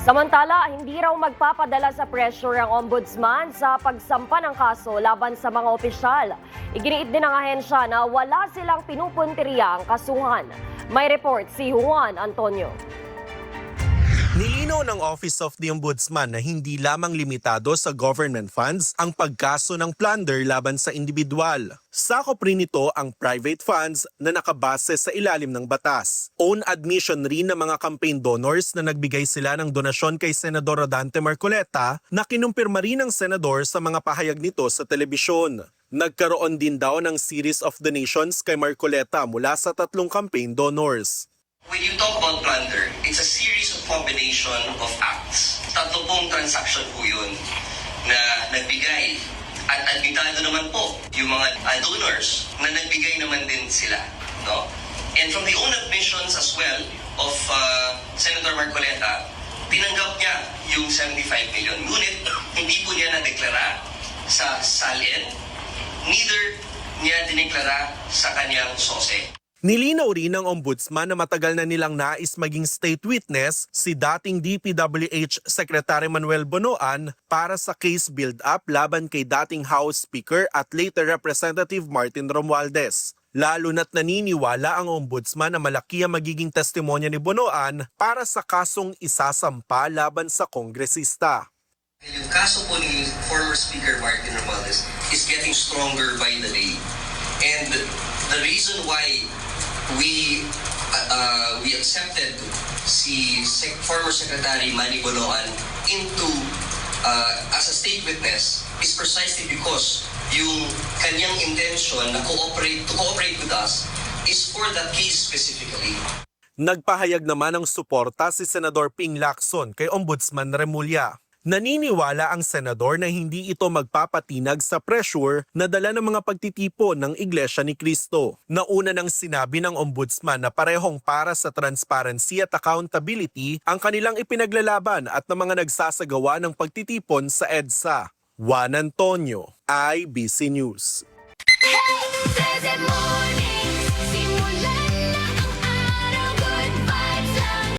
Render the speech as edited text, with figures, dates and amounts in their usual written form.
Samantala, hindi raw magpapadala sa pressure ang ombudsman sa pagsampa ng kaso laban sa mga opisyal. Iginiit din ng ahensya na wala silang pinupuntirya ang kasuhan. May report si Juan Antonio. Nilinaw ng Office of the Ombudsman na hindi lamang limitado sa government funds ang pagkaso ng plunder laban sa individual. Sakop rin nito ang private funds na nakabase sa ilalim ng batas. Own admission rin ng mga campaign donors na nagbigay sila ng donasyon kay Senador Rodante Marcoleta na kinumpirma rin ng senador sa mga pahayag nito sa telebisyon. Nagkaroon din daw ng series of donations kay Marcoleta mula sa 3 campaign donors. When you talk about plunder, it's a series of combination of acts. 3 transaction po yun na nagbigay. At admitado naman po yung mga donors na nagbigay naman din sila. No? And from the own admissions as well of Senator Marcoleta, tinanggap niya yung 75 million. Ngunit hindi po niya nadeklara sa SALN, neither niya dineklara sa kanyang SOSE. Nilinaw rin ng ombudsman na matagal na nilang nais maging state witness si dating DPWH Secretary Manuel Bonoan para sa case build-up laban kay dating House Speaker at later Representative Martin Romualdez. Lalo na't naniniwala ang ombudsman na malaki ang magiging testimonya ni Bonoan para sa kasong isasampa laban sa kongresista. Yung kaso po ni former Speaker Martin Romualdez is getting stronger by the day. And the reason why we accepted si former Secretary Manny Bonoan into as a state witness is precisely because yung kanyang intention na to cooperate with us is for that case specifically. Nagpahayag naman ng suporta si Senador Ping Lacson kay Ombudsman Remulla. Naniniwala ang senador na hindi ito magpapatinag sa pressure na dala ng mga pagtitipon ng Iglesia ni Cristo. Nauna nang sinabi ng ombudsman na parehong para sa transparency at accountability ang kanilang ipinaglalaban at ng mga nagsasagawa ng pagtitipon sa EDSA. Juan Antonio, IBC News.